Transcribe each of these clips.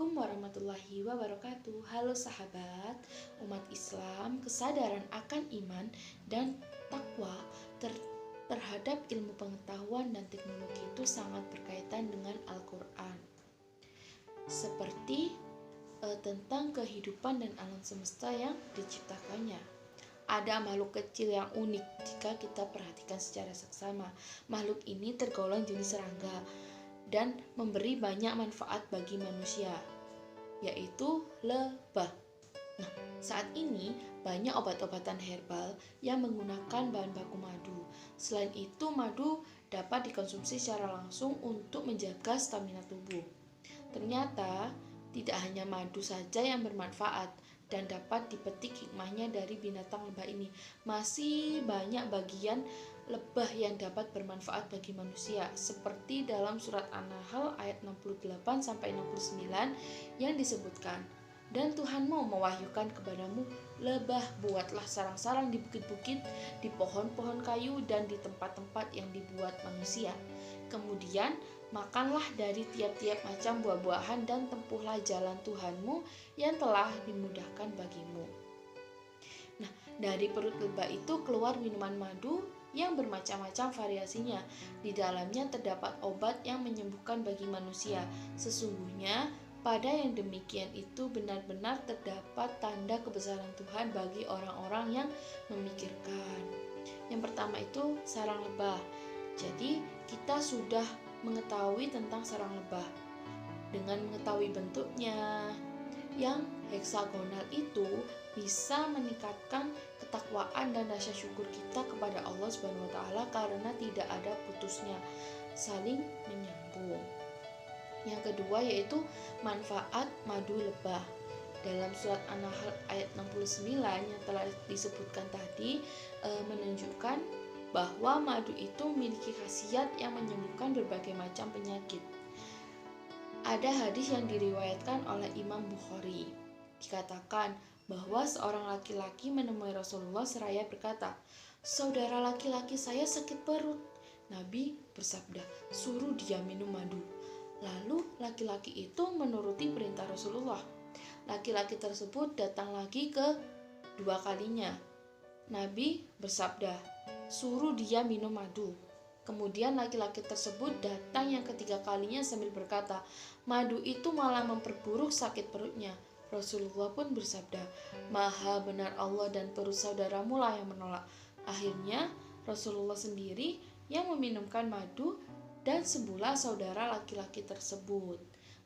Assalamualaikum warahmatullahi wabarakatuh. Halo sahabat, umat Islam, kesadaran akan iman dan takwa terhadap ilmu pengetahuan dan teknologi itu sangat berkaitan dengan Al-Quran. Seperti tentang kehidupan dan alam semesta yang diciptakannya. Ada makhluk kecil yang unik jika kita perhatikan secara seksama. Makhluk ini tergolong jenis serangga dan memberi banyak manfaat bagi manusia, yaitu lebah. Nah, saat ini banyak obat-obatan herbal yang menggunakan bahan baku madu. Selain itu, madu dapat dikonsumsi secara langsung untuk menjaga stamina tubuh. Ternyata, tidak hanya madu saja yang bermanfaat dan dapat dipetik hikmahnya dari binatang lebah ini. Masih banyak bagian lebah yang dapat bermanfaat bagi manusia, seperti dalam surat An-Nahl ayat 68-69 yang disebutkan, dan Tuhanmu mewahyukan kepadamu lebah, buatlah sarang-sarang di bukit-bukit, di pohon-pohon kayu, dan di tempat-tempat yang dibuat manusia. Kemudian makanlah dari tiap-tiap macam buah-buahan dan tempuhlah jalan Tuhanmu yang telah dimudahkan bagimu. Nah, dari perut lebah itu keluar minuman madu yang bermacam-macam variasinya. Di dalamnya terdapat obat yang menyembuhkan bagi manusia. Sesungguhnya pada yang demikian itu benar-benar terdapat tanda kebesaran Tuhan bagi orang-orang yang memikirkan. Yang pertama itu sarang lebah. Jadi kita sudah mengetahui tentang sarang lebah dengan mengetahui bentuknya yang heksagonal itu bisa meningkatkan ketakwaan dan rasa syukur kita kepada Allah Subhanahu wa taala karena tidak ada putusnya, saling menyambung. Yang kedua yaitu manfaat madu lebah. Dalam surat An-Nahl ayat 69 yang telah disebutkan tadi menunjukkan bahwa madu itu memiliki khasiat yang menyembuhkan berbagai macam penyakit. Ada hadis yang diriwayatkan oleh Imam Bukhari. Dikatakan bahwa seorang laki-laki menemui Rasulullah seraya berkata, "Saudara laki-laki saya sakit perut." Nabi bersabda, "Suruh dia minum madu." Lalu laki-laki itu menuruti perintah Rasulullah. Laki-laki tersebut datang lagi ke dua kalinya. Nabi bersabda, "Suruh dia minum madu." Kemudian laki-laki tersebut datang yang ketiga kalinya sambil berkata, "Madu itu malah memperburuk sakit perutnya." Rasulullah pun bersabda, "Maha benar Allah dan perut saudaramu lah yang menolak." Akhirnya Rasulullah sendiri yang meminumkan madu dan sembuhlah saudara laki-laki tersebut.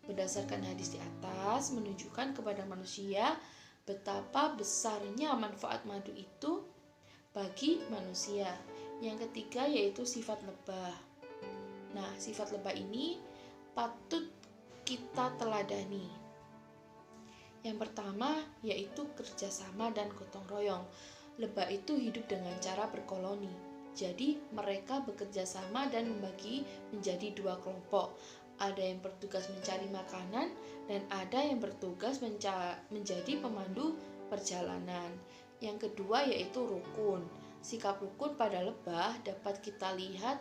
Berdasarkan hadis di atas menunjukkan kepada manusia betapa besarnya manfaat madu itu bagi manusia. Yang ketiga yaitu sifat lebah. Nah, sifat lebah ini patut kita teladani. Yang pertama yaitu kerjasama dan gotong royong. Lebah itu hidup dengan cara berkoloni. Jadi mereka bekerja sama dan membagi menjadi dua kelompok. Ada yang bertugas mencari makanan dan ada yang bertugas menjadi pemandu perjalanan. Yang kedua yaitu rukun. Sikap rukun pada lebah dapat kita lihat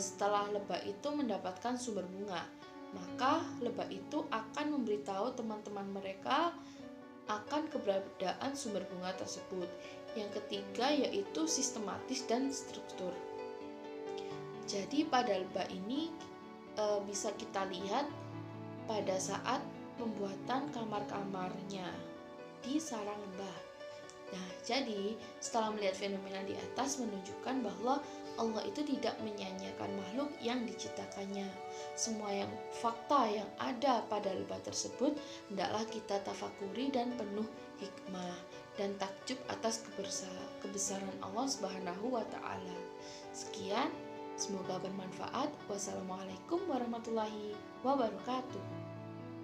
setelah lebah itu mendapatkan sumber bunga. Maka lebah itu akan memberitahu teman-teman mereka akan keberadaan sumber bunga tersebut. Yang ketiga yaitu sistematis dan struktur. Jadi pada lebah ini bisa kita lihat pada saat pembuatan kamar-kamarnya di sarang lebah. Nah, jadi setelah melihat fenomena di atas menunjukkan bahwa Allah itu tidak menyanyiakan makhluk yang diciptakannya. Semua fakta yang ada pada lebah tersebut hendaklah kita tafakuri dan penuh hikmah dan takjub atas kebesaran Allah Subhanahu wa taala. Sekian, semoga bermanfaat. Wassalamualaikum warahmatullahi wabarakatuh.